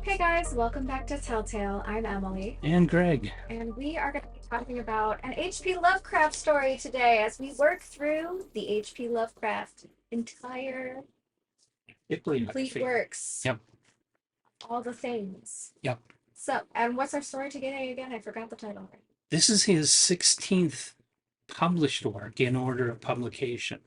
Hey guys, welcome back to Telltale. I'm Emily, And Greg. and we are going to be talking about an H.P. Lovecraft story today as we work through the H.P. Lovecraft entire complete Bibliography. works, Yep. all the things. Yep. So, and what's our story today again? I forgot the title already. This is his 16th published work in order of publication.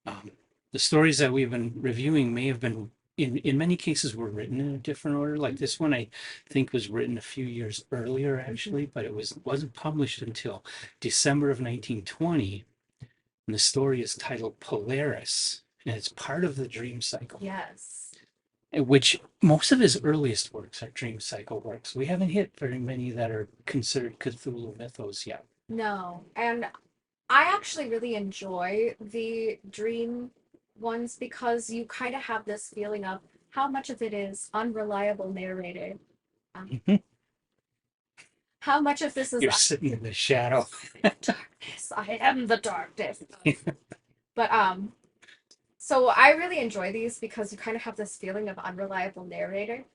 Um, the stories that we've been reviewing may have been, in many cases, were written in a different order. Like this one, I think was written a few years earlier, actually, but wasn't published until December of 1920. And the story is titled Polaris, and it's part of the dream cycle. Yes. Which most of his earliest works are dream cycle works. We haven't hit very many that are considered Cthulhu mythos yet. No, and I actually really enjoy the dream ones because you kind of have this feeling of how much of it is unreliable narrated. Um, Mhm. how much of this is You're sitting in the shadow. darkness. I am the darkness. But so I really enjoy these because you kind of have this feeling of unreliable narrator.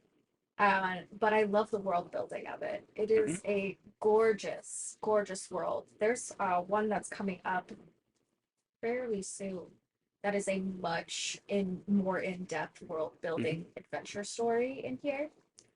But I love the world building of it. It Mhm. is a gorgeous, gorgeous world. There's one that's coming up fairly soon. That is a much more in-depth world Mhm. building adventure story in here.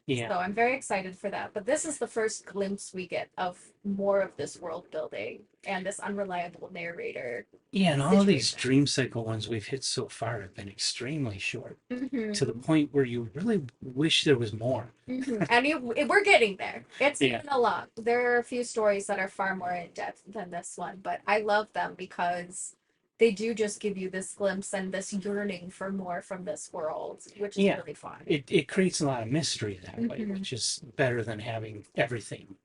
Yeah. So I'm very excited for that. But this is the first glimpse we get of more of this world building and this unreliable narrator Yeah, and all of these situation. dream cycle ones we've hit so far have been extremely short to the Hmm. point where you really wish there was more. And we're getting there. It's Yeah. even a lot. There are a few stories that are far more in depth than this one, but I love them because they do just give you this glimpse and this yearning for more from this world, which is Yeah. really fun. It creates a lot of mystery that way, Hmm. which is better than having everything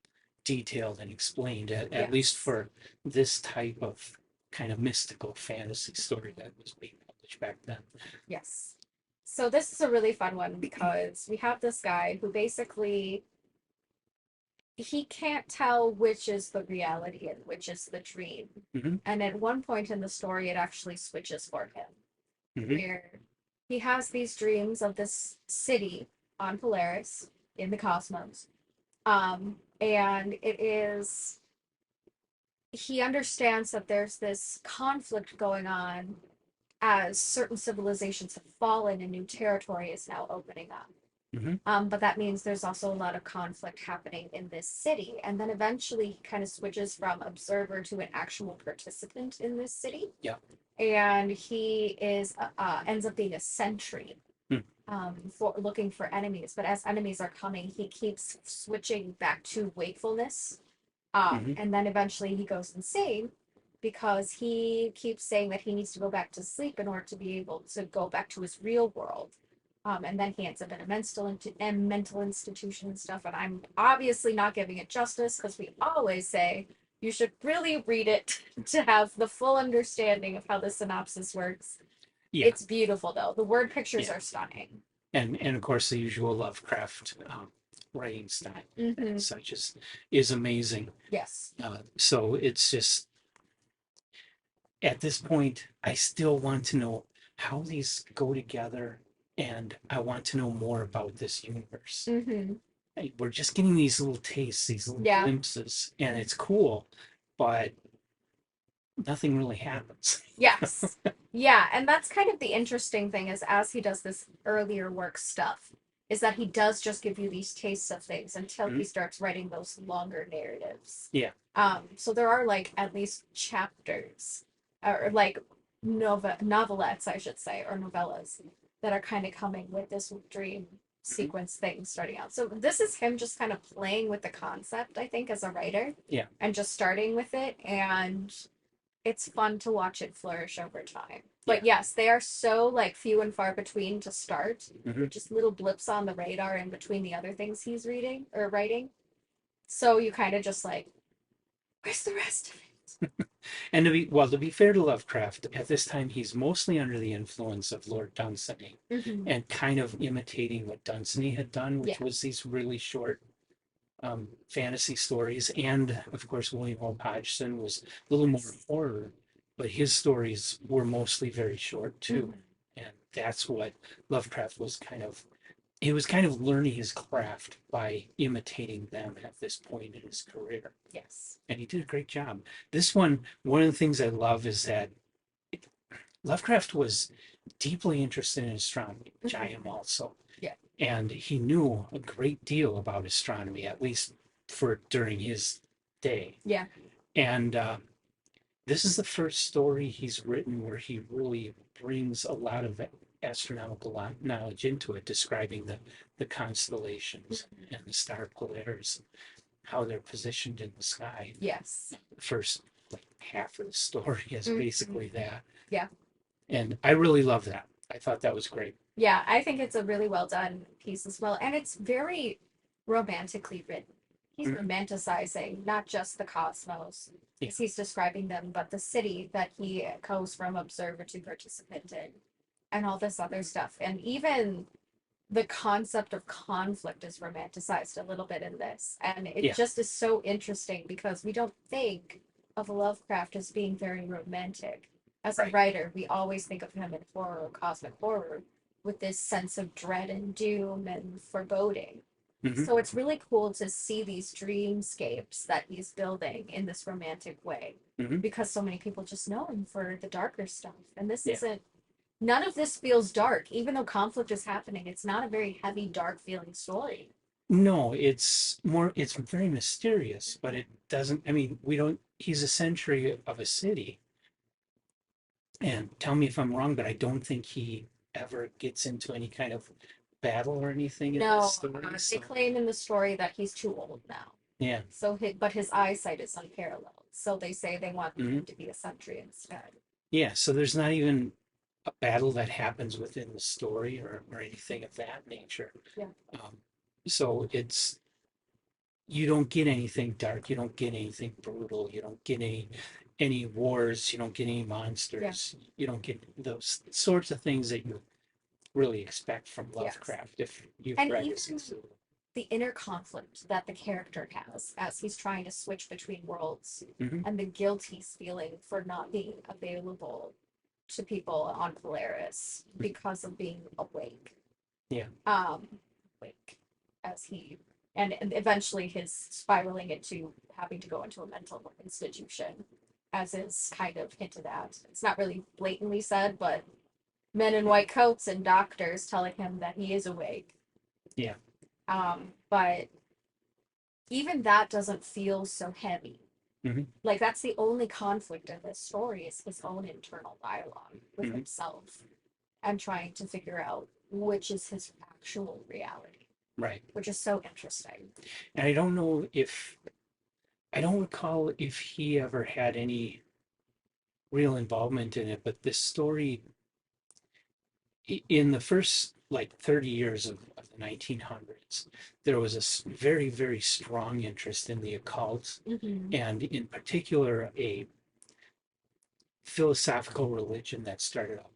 detailed and explained, at least Yes. for this type of kind of mystical fantasy story that was being published back then. Yes. So this is a really fun one because we have this guy who basically he can't tell which is the reality and which is the dream. Hmm. And at one point in the story, it actually switches for him, Hmm. where he has these dreams of this city on Polaris in the cosmos. And it is, he understands that there's this conflict going on as certain civilizations have fallen and new territory is now opening up. Hmm. But that means there's also a lot of conflict happening in this city. And then eventually he kind of switches from observer to an actual participant in this city. Yeah. And he is ends up being a sentry Mm. for looking for enemies. But as enemies are coming, he keeps switching back to wakefulness. Hmm. And then eventually he goes insane because he keeps saying that he needs to go back to sleep in order to be able to go back to his real world. And then he ends up in a mental institution and stuff. And I'm obviously not giving it justice because we always say you should really read it to have the full understanding of how the synopsis works. Yeah. It's beautiful though. The word pictures Yeah. are stunning. And of course the usual Lovecraft writing style and Hmm. such is amazing. Yes. So it's just at this point, I still want to know how these go together, and I want to know more about this universe. Hmm. We're just getting these little tastes, these little Yeah. glimpses, and it's cool, but nothing really happens. Yes. Yeah, and that's kind of the interesting thing is as he does this earlier work stuff, is that he does just give you these tastes of things until Mhm. he starts writing those longer narratives. Yeah. So there are like at least chapters or like novelettes, I should say, or novellas that are kind of coming with this dream Mhm. sequence thing starting out. So this is him just kind of playing with the concept, I think, as a writer Yeah. and just starting with it and it's fun to watch it flourish over time. Yeah. But yes, they are so like few and far between to start. They're Hmm. just little blips on the radar in between the other things he's reading or writing. So you kind of just like, where's the rest of And to be fair to Lovecraft, at this time he's mostly under the influence of Lord Dunsany it? Hmm. and kind of imitating what Dunsany had done, Yeah. which was these really short fantasy stories. And of course, William Hope Hodgson was a little more Yes. horror, but his stories were mostly very short too. Hmm. And that's what Lovecraft was kind of he was kind of learning his craft by imitating them at this point in his career. Yes. And he did a great job. This one of the things I love is that Lovecraft was deeply interested in astronomy, which I am also. Yeah. And he knew a great deal about astronomy, at least for during his day. Yeah. And this is the first story he's written where he really brings a lot of astronomical knowledge into it, describing the constellations and the star Polaris, how they're positioned in the sky. Yes. The first like half of the story is basically that. Yeah. And I really love that. I thought that was great. Yeah, I think it's a really well done piece as well. And it's very romantically written. He's romanticizing not just the cosmos, as he's describing them, but the city that he goes from observer to participant in, and all this other stuff. And even the concept of conflict is romanticized a little bit in this. And it just is so interesting because we don't think of Lovecraft as being very romantic. As a writer, we always think of him in horror, cosmic horror, with this sense of dread and doom and foreboding. So it's really cool to see these dreamscapes that he's building in this romantic way because so many people just know him for the darker stuff. And this isn't, none of this feels dark, even though conflict is happening. It's not a very heavy, dark feeling story. No, it's very mysterious, but it doesn't, I mean, we don't, he's a century of a city. And tell me if I'm wrong, but I don't think he ever gets into any kind of battle or anything in No, this story. they claim in the story that he's too old now. Yeah. So, but his eyesight is unparalleled. So they say they want him to be a sentry instead. Yeah, so there's not even a battle that happens within the story or anything of that nature. Yeah. So it's, you don't get anything dark, you don't get anything brutal, you don't get any wars, you don't get any monsters, you don't get those sorts of things that you really expect from Lovecraft if you've And read even his. the inner conflict that the character has as he's trying to switch between worlds and the guilt he's feeling for not being available to people on Polaris because of being awake. Yeah. Awake as he and eventually his spiraling into having to go into a mental institution, as is kind of hinted at. It's not really blatantly said, but men in white coats and doctors telling him that he is awake. Yeah. But even that doesn't feel so heavy. Like that's the only conflict in this story is his own internal dialogue with himself and trying to figure out which is his actual reality. Right. Which is so interesting. And I don't recall if he ever had any real involvement in it, but this story in the first like 30 years of the 1900s, there was a very, very strong interest in the occult, and in particular, a philosophical religion that started up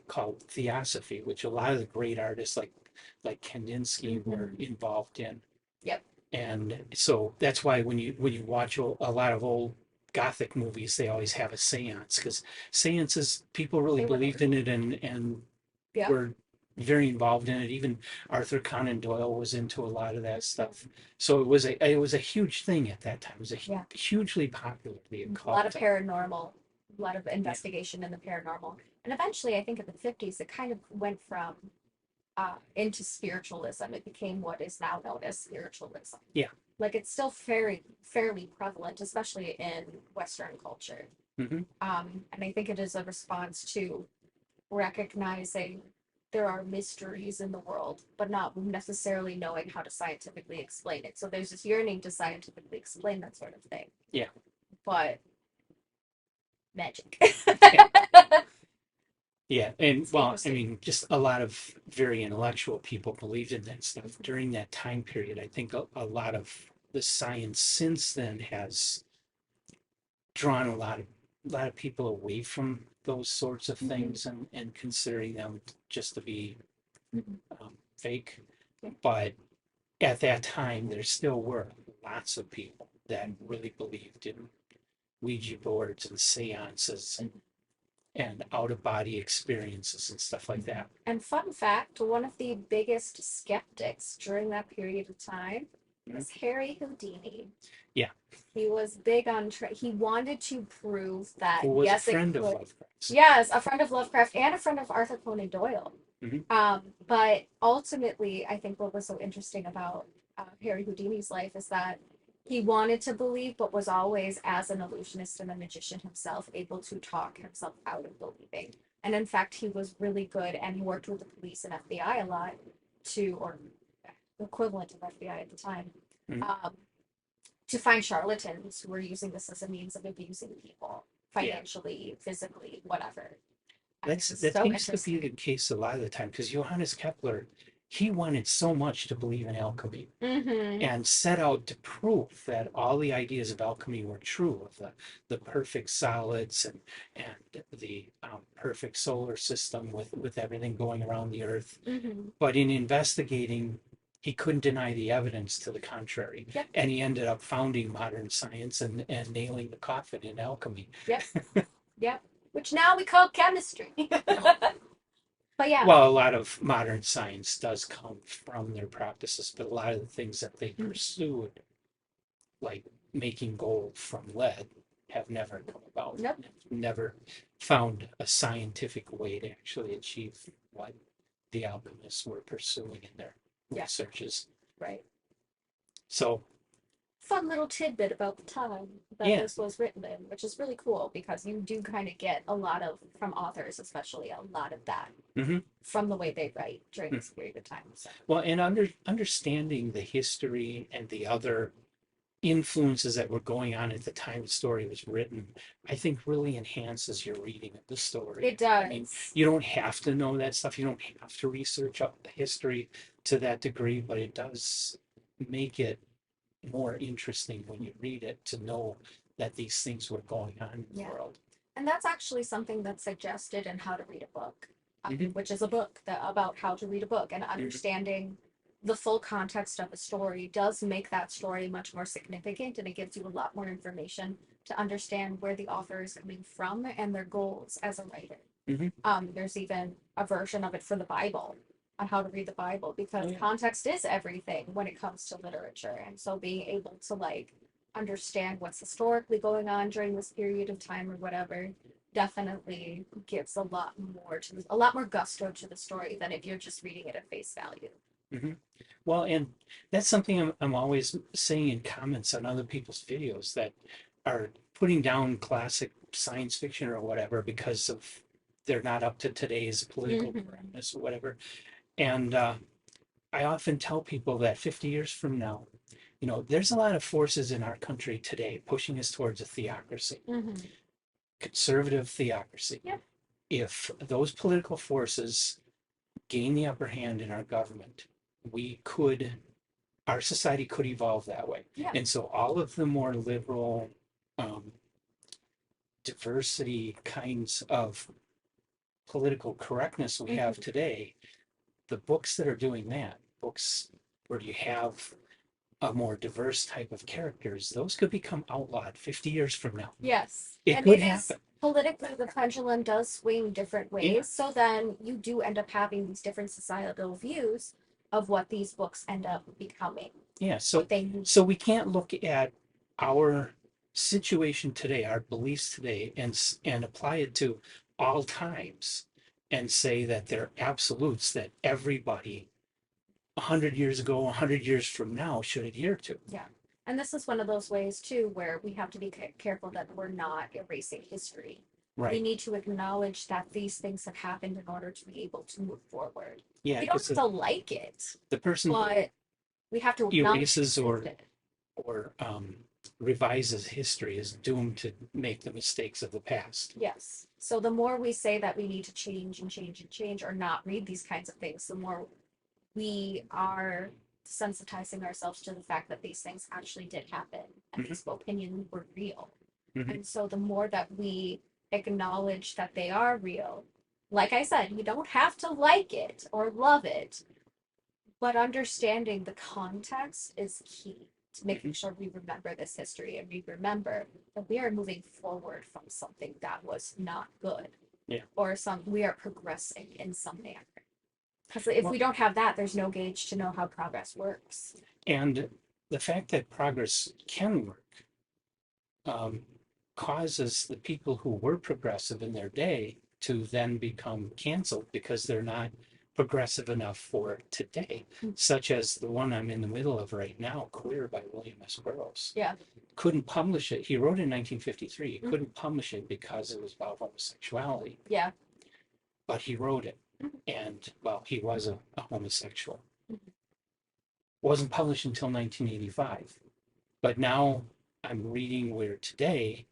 called Theosophy, which a lot of the great artists like Kandinsky were involved in. Yep. And so that's why when you watch a lot of old Gothic movies, they always have a seance because seances, people really believed in it and were very involved in it. Even Arthur Conan Doyle was into a lot of that stuff. So it was a huge thing at that time. It was a hugely popular, the occult. A lot of paranormal, a lot of investigation in the paranormal. And eventually, I think in the 50s, it kind of went from into spiritualism. It became what is now known as spiritualism. Yeah. Like it's still fairly prevalent, especially in Western culture. And I think it is a response to recognizing there are mysteries in the world, but not necessarily knowing how to scientifically explain it. So there's this yearning to scientifically explain that sort of thing. Yeah. But magic. Yeah, and well, I mean, just a lot of very intellectual people believed in that stuff during that time period. I think a lot of the science since then has drawn a lot of people away from those sorts of things and considering them just to be fake. But at that time, there still were lots of people that really believed in Ouija boards and seances and out of body experiences and stuff like that. And fun fact, one of the biggest skeptics during that period of time was Harry Houdini. Yeah. He was big on he wanted to prove that Who was a yes, it friend of could. Lovecraft's. Yes, a friend of Lovecraft and a friend of Arthur Conan Doyle. Mhm. But ultimately, I think what was so interesting about Harry Houdini's life is that he wanted to believe, but was always, as an illusionist and a magician himself, able to talk himself out of believing. And in fact, he was really good, and he worked with the police and FBI a lot or equivalent of FBI at the time, Mhm. to find charlatans who were using this as a means of abusing people Yeah. financially, physically, whatever. That So seems to be interesting. the case a lot of the time because Johannes Kepler, he wanted so much to believe in alchemy Mm-hmm. and set out to prove that all the ideas of alchemy were true of the perfect solids and the perfect solar system with everything going around the earth. Mm-hmm. But in investigating, he couldn't deny the evidence to the contrary. Yep. And he ended up founding modern science and nailing the coffin in alchemy. Yep. Yep. Which now we call chemistry. But yeah. Well, a lot of modern science does come from their practices, but a lot of the things that they pursued, like making gold from lead, have never come about. Nope. Never found a scientific way to actually achieve what the alchemists were pursuing in their Yeah. researches. Right. So, Fun little tidbit about the time that yeah. this was written in, which is really cool because you do kind of get a lot of, from authors especially, a lot of that Mm-hmm. from the way they write during this period of time. So. Well, and understanding the history and the other influences that were going on at the time the story was written, I think really enhances your reading of the story. It does. I mean, you don't have to know that stuff. You don't have to research up the history to that degree, but it does make it more interesting when you read it to know that these things were going on in the Yeah. world. And that's actually something that's suggested in How to Read a Book, Mhm. which is a book about how to read a book, and understanding the full context of a story does make that story much more significant, and it gives you a lot more information to understand where the author is coming from and their goals as a writer. Mhm. There's even a version of it for the Bible on how to read the Bible because Oh, yeah. context is everything when it comes to literature, and so being able to understand what's historically going on during this period of time or whatever definitely gives a lot more gusto to the story than if you're just reading it at face value. Mm-hmm. Well, and that's something I'm always saying in comments on other people's videos that are putting down classic science fiction or whatever because of they're not up to today's political correctness or whatever. And I often tell people that 50 years from now, there's a lot of forces in our country today pushing us towards a theocracy, conservative theocracy. Yep. If those political forces gain the upper hand in our government, we could our society could evolve that way. Yeah. And so all of the more liberal um, diversity kinds of political correctness we have today, the books that are doing that, books where you have a more diverse type of characters, those could become outlawed 50 years from now. Yes. It And could it is happen. politically the pendulum does swing different ways. Yeah. So then you do end up having these different societal views of what these books end up becoming. Yeah. What they need. So we can't look at our situation today, our beliefs today, and apply it to all times and say that they're absolutes that everybody 100 years ago, 100 years from now should adhere to. Yeah. And this is one of those ways too where we have to be careful that we're not erasing history. We Right. need to acknowledge that these things have happened in order to be able to move forward. Yeah. We don't have to like it, the person but we have to acknowledge erases it. or revises history is doomed to make the mistakes of the past. Yes. So the more we say that we need to change and change and change or not read these kinds of things, the more we are sensitizing ourselves to the fact that these things actually did happen and these opinions were real. And so the more that we acknowledge that they are real, like I said, you don't have to like it or love it, but understanding the context is key to making sure we remember this history and we remember that we are moving forward from something that was not good. Yeah. or some we are progressing in some manner. Because if Well, we don't have that, there's no gauge to know how progress works. and the fact that progress can work um, causes the people who were progressive in their day to then become canceled because they're not progressive enough for today, such as the one I'm in the middle of right now, Queer by William S. Burroughs. Yeah. Couldn't publish it. He wrote it in 1953. He Mhm. couldn't publish it because it was about homosexuality, Yeah. but he wrote it. Mhm. And, well, he was a homosexual. Mhm. Wasn't published until 1985. But now I'm reading where today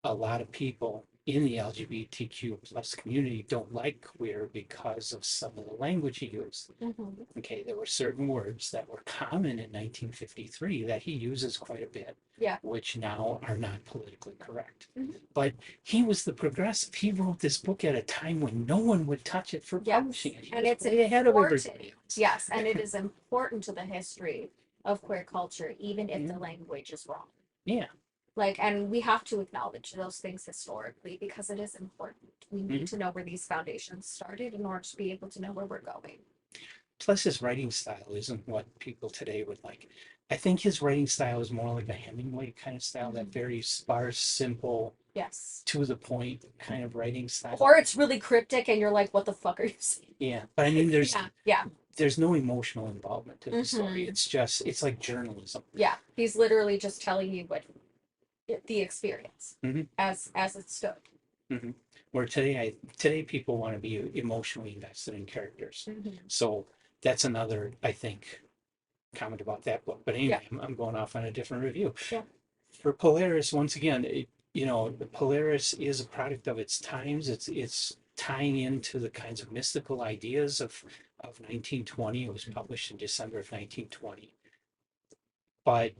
a lot of people in the LGBTQ plus community don't like queer because of some of the language he used. Mhm. Okay, there were certain words that were common in 1953 that he uses quite a bit, Yeah. which now are not politically correct. Mhm. But he was the progressive. He wrote this book at a time when no one would touch it for Yes. publishing it. He And was it's way ahead of important. everybody else. Yes, and it is important to the history of queer culture, even if the Yeah. language is wrong. Yeah. Like, and we have to acknowledge those things historically because it is important. We need to know where these foundations started in order to be able to know where we're going. Plus, his writing style isn't what people today would like. I think his writing style is more like a Hemingway kind of style, that very sparse, simple, Yes. to the point kind of writing style. Or it's really cryptic and you're like, what the fuck are you saying? Yeah, but I mean, Yeah. there's no emotional involvement to the story. Mhm. It's like journalism. Yeah. He's literally just telling you what the experience Mhm. as it stood. Where today people want to be emotionally invested in characters. Mhm. So that's another, I think, comment about that book. But anyway, Yeah. I'm going off on a different review. Yeah. For Polaris, once again, the Polaris is a product of its times. It's tying into the kinds of mystical ideas of 1920. It was published in December of 1920, but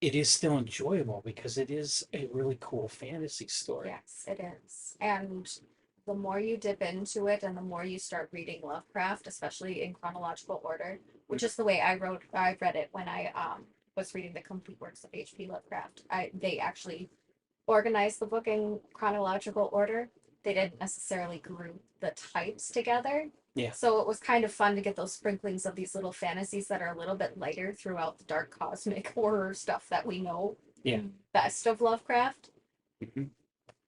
it is still enjoyable because it is a really cool fantasy story. Yes, it is. And the more you dip into it and the more you start reading Lovecraft, especially in chronological order, which is the way I read it when I was reading the complete works of H.P. Lovecraft. They actually organized the book in chronological order. They didn't necessarily group the types together. Yeah. So it was kind of fun to get those sprinklings of these little fantasies that are a little bit lighter throughout the dark cosmic horror stuff that we know Yeah. best of Lovecraft. Mhm.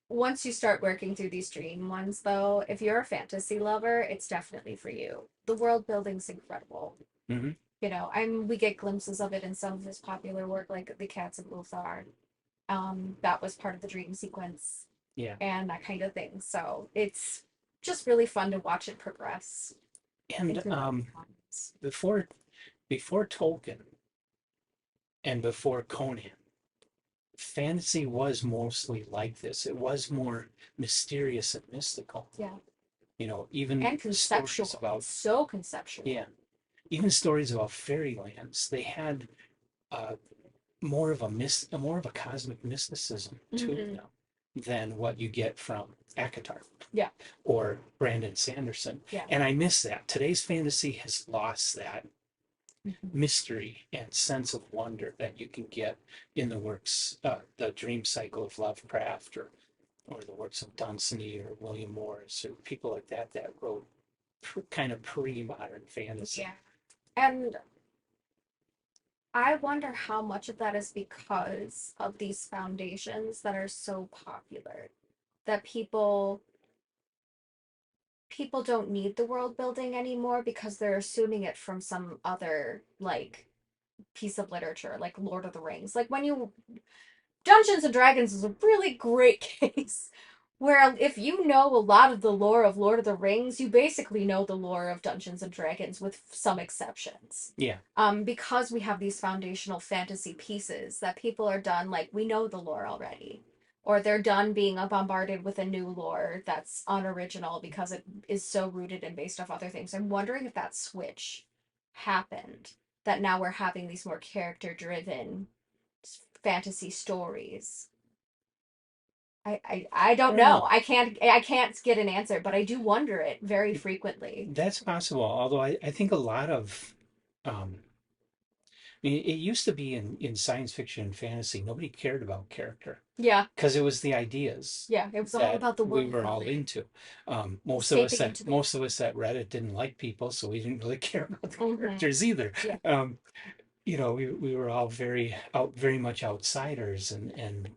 Once you start working through these dream ones, though, if you're a fantasy lover, it's definitely for you. The world building's incredible. Mhm. You know, we get glimpses of it in some of his popular work, like The Cats of Lothar. That was part of the dream sequence Yeah. and that kind of thing. So it's just really fun to watch it progress. And before Tolkien and before Conan, fantasy was mostly like this. It was more mysterious and mystical. Yeah. Even and conceptual. stories about So conceptual. yeah, even stories about fairylands. They had uh, more of a cosmic mysticism to them than what you get from Akatar. Yeah. Or Brandon Sanderson. Yeah. And I miss that. Today's fantasy has lost that mystery and sense of wonder that you can get in the works, the Dream Cycle of Lovecraft, or the works of Dunsany or William Morris or people like that wrote kind of pre-modern fantasy. Yeah. And I wonder how much of that is because of these foundations that are so popular that people don't need the world building anymore because they're assuming it from some other like piece of literature like Lord of the Rings. Like when you Dungeons and Dragons is a really great case where if you know a lot of the lore of Lord of the Rings, you basically know the lore of Dungeons and Dragons with some exceptions. Yeah. Because we have these foundational fantasy pieces that people are done like we know the lore already. Or they're done being bombarded with a new lore that's unoriginal because it is so rooted and based off other things. I'm wondering if that switch happened. That now we're having these more character driven fantasy stories. I don't know. I can't get an answer, but I do wonder it very frequently. That's possible. Although I think a lot of um, mean, it used to be in science fiction and fantasy, nobody cared about character Yeah, because it was the ideas yeah. It was all that about the we world were all building, into. escaping into the Most of us that read it didn't like people, so we didn't really care about the world. characters either. Yeah. Um, we were all very much outsiders, and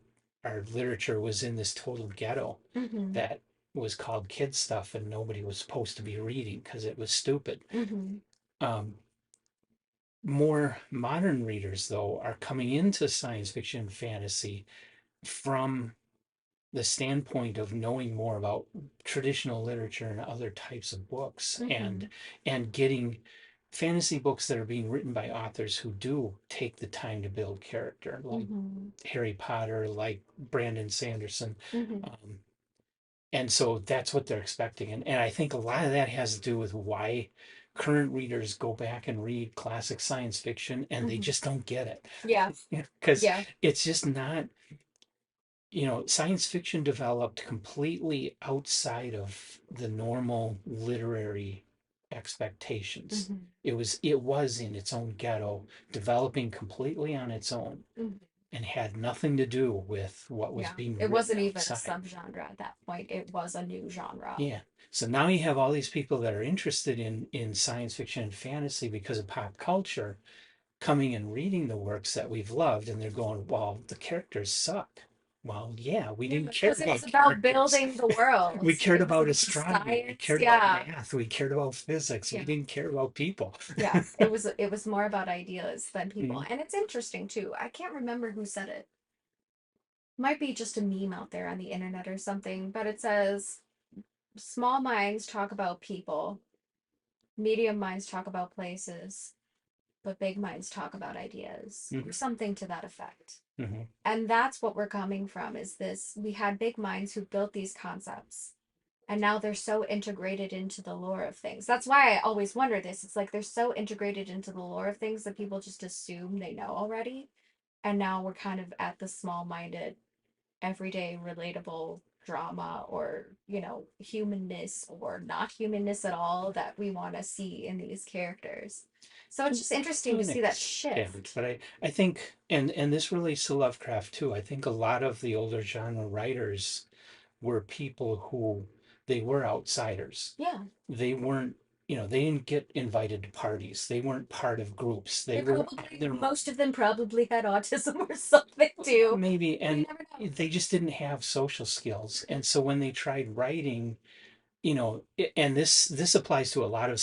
our literature was in this total ghetto Hmm. that was called kid stuff, and nobody was supposed to be reading because it was stupid. Hmm. Um, More modern readers, though, are coming into science fiction and fantasy from the standpoint of knowing more about traditional literature and other types of books, Hmm. and getting fantasy books that are being written by authors who do take the time to build character, like Hmm. Harry Potter, like Brandon Sanderson. Hmm. Um, and so that's what they're expecting. And I think a lot of that has to do with why current readers go back and read classic science fiction and they Hmm. just don't get it. Yeah. Because Yeah. it's just not, science fiction developed completely outside of the normal literary expectations. Hmm. It was in its own ghetto, developing completely on its own, Hmm. and had nothing to do with what was Yeah. being It written wasn't even a outside. subgenre at that point. It was a new genre. Yeah. So now you have all these people that are interested in science fiction and fantasy because of pop culture coming and reading the works that we've loved, and they're going, well, the characters suck. Well, yeah, we Yeah, didn't care because it was about about characters. building the world. We cared It was about about the astronomy. We science. cared about Yeah. math. We cared about physics. We Yeah. didn't care about people. Yeah. It was more about ideas than people. Mhm. And it's interesting too. I can't remember who said it. Might be just a meme out there on the internet or something, but it says small minds talk about people, medium minds talk about places, but big minds talk about ideas, or Mhm. something to that effect. Mhm. And that's what we're coming from is this we had big minds who built these concepts and now they're so integrated into the lore of things. That's why I always wonder this. It's like they're so integrated into the lore of things that people just assume they know already. And now we're kind of at the small minded, everyday, relatable drama or, humanness or not humanness at all that we want to see in these characters. So it's just interesting To to an see that extent, shift. but I think, and this relates to Lovecraft too. I think a lot of the older genre writers were people who they were outsiders. Yeah. They weren't, they didn't get invited to parties. They weren't part of groups. They They were on probably, their own. most of them probably had autism or something too. Maybe, We and never know. they just didn't have social skills. And so when they tried writing, and this applies to a lot of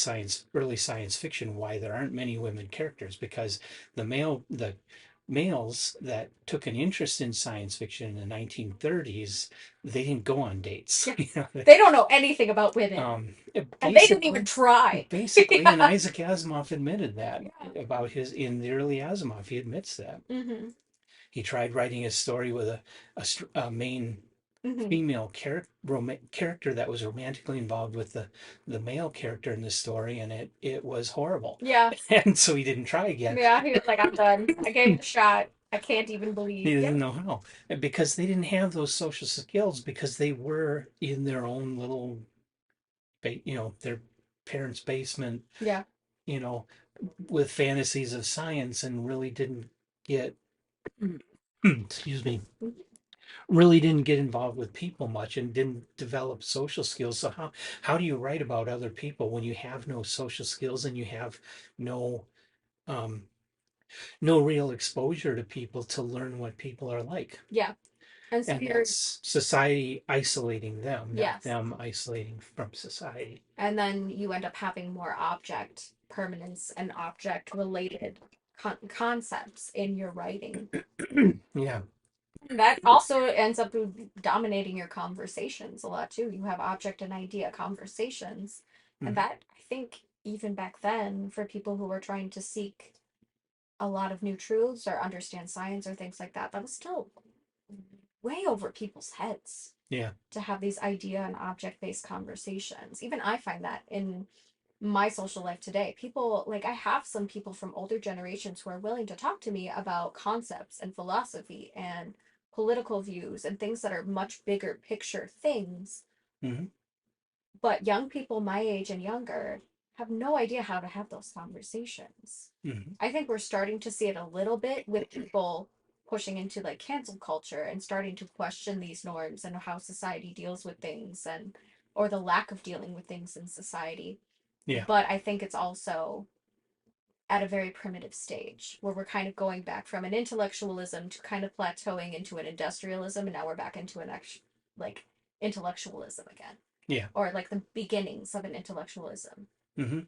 early science fiction, why there aren't many women characters, because the males that took an interest in science fiction in the 1930s, they didn't go on dates. Yes. They don't know anything about women. Um, And they didn't even basically, try. basically, and Yeah. Isaac Asimov admitted that Yeah. about his in the early Asimov. He admits that Hmm. he tried writing a story with a main Hmm. female character that was romantically involved with the male character in the story, and it was horrible. Yeah. And so he didn't try again. Yeah. He was like, I'm done. I gave it a shot. I can't even He believe. didn't Yep. know how, and because they didn't have those social skills, because they were in their own little, their parents' basement, Yeah. you know, with fantasies of science, and really didn't get, excuse me, really didn't get involved with people much and didn't develop social skills. So how do you write about other people when you have no social skills and you have no um no real exposure to people to learn what people are like? Yeah. And so And you're, that's society isolating them, not yes. them isolating from society. And then you end up having more object permanence and object related concepts in your writing. Yeah. That also ends up dominating your conversations a lot too. You have object and idea conversations. And Mhm. that, I think, even back then, for people who were trying to seek a lot of new truths or understand science or things like that, that was still way over people's heads Yeah. to have these idea and object based conversations. Even I find that in my social life today. People, like, I have some people from older generations who are willing to talk to me about concepts and philosophy and political views and things that are much bigger picture things. Hmm. But young people my age and younger have no idea how to have those conversations. Mhm. I think we're starting to see it a little bit with people pushing into like cancel culture and starting to question these norms and how society deals with things, and or the lack of dealing with things in society. Yeah. But I think it's also at a very primitive stage where we're kind of going back from an intellectualism to kind of plateauing into an industrialism, and now we're back into an like intellectualism again, Yeah. or like the beginnings of an intellectualism. Hmm.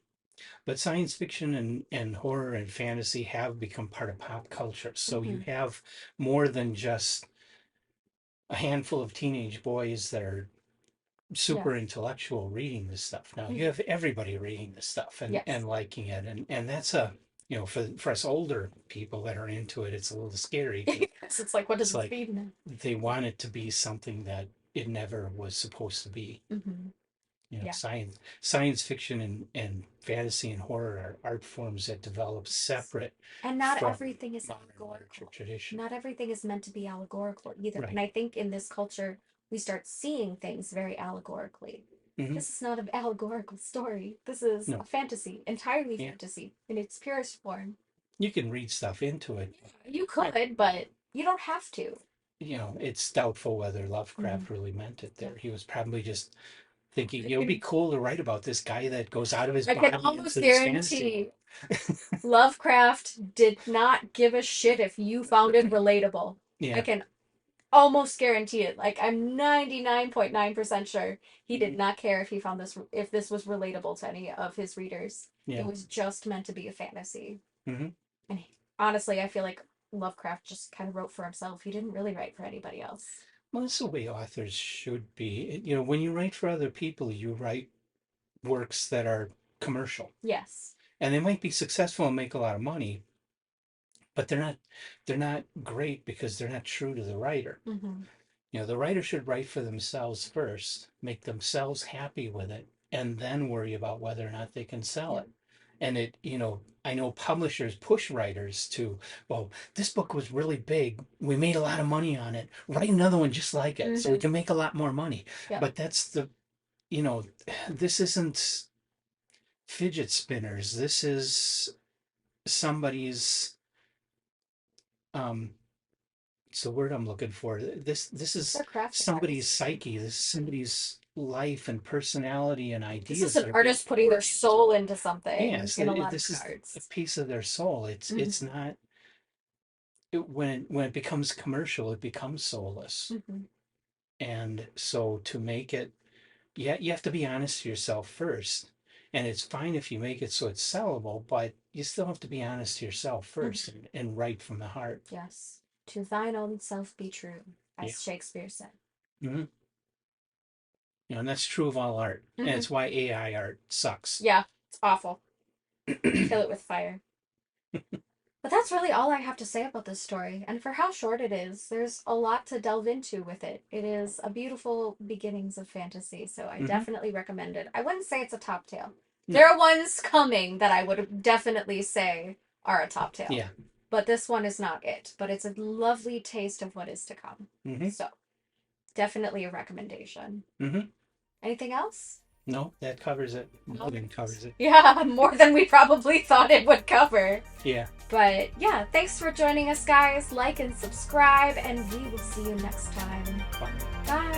But science fiction and horror and fantasy have become part of pop culture. So you Hmm. have more than just a handful of teenage boys that are Yeah. super intellectual reading this stuff. Now you Mhm. have everybody reading this stuff Yes. and liking it. And that's a, for us older people that are into it, it's a little scary. 'Cause Yes, it's like, what does it's this like mean? they want it to be something that it never was supposed to be. Mm-hmm. Yeah. Science fiction and fantasy and horror are art forms that develop Yes. separate And not from everything is modern literature allegorical. tradition. Not everything is meant to be allegorical either. And Right. I think in this culture, we start seeing things very allegorically. Hmm. This is not an allegorical story. This is a No. fantasy, entirely Yeah. fantasy in its purest form. You can read stuff into it. You I, could, but you don't have to. it's doubtful whether Mhm. Lovecraft really meant it Yeah. there. He was probably just thinking, I it'd be can, cool to write about this guy that goes out of his I can body almost into this fantasy world. guarantee Lovecraft did not give a shit if you found it relatable. I Yeah. can almost guarantee it. Like, I'm 99.9% sure he did Mhm. not care if he found this, if this was relatable to any of his readers. It Yeah. was just meant to be a fantasy. Hmm. And honestly, I feel like Lovecraft just kind of wrote for himself. He didn't really write for anybody else. Well, that's the way authors should be. When you write for other people, you write works that are commercial. Yes. And they might be successful and make a lot of money, but they're not great because they're not true to the writer. Mm-hmm. The writer should write for themselves first, make themselves happy with it, and then worry about whether or not they can sell Yeah. it. And I know publishers push writers to, well, this book was really big. We made a lot of money on it. Write another one just like it so we Mm-hmm. can make a lot more money. Yep. But you know, this isn't fidget spinners. This is somebody's, um, it's the word I'm looking for. This is They're crafting somebody's artists. psyche. This is somebody's life and personality and This is ideas an that are being artist putting their poured into soul it. into something Yes, in a lot of this is a regards. piece of their soul. It's Mm-hmm. not when it becomes commercial, it becomes soulless. Mm-hmm. And so to make it, yeah, you have to be honest to yourself first. And it's fine if you make it so it's sellable, but you still have to be honest to yourself first Mm-hmm. and write from the heart. Yes. To thine own self be true, Yeah. as Shakespeare said. Hmm. And that's true of all art. And Mm-hmm. it's why AI art sucks. Yeah, it's awful. Kill it with fire. But that's really all I have to say about this story. And for how short it is, there's a lot to delve into with it. It is a beautiful beginnings of fantasy, so I Hmm. definitely recommend it. I wouldn't say it's a top tale. No. There are ones coming that I would definitely say are a top tale. Yeah. But this one is not it. But it's a lovely taste of what is to come. Hmm. So, definitely a recommendation. Hmm. Anything else? No, that covers it. More than covers it. Yeah, more than we probably thought it would cover. Yeah. But yeah, thanks for joining us, guys. Like and subscribe, and we will see you next time. Bye. Bye.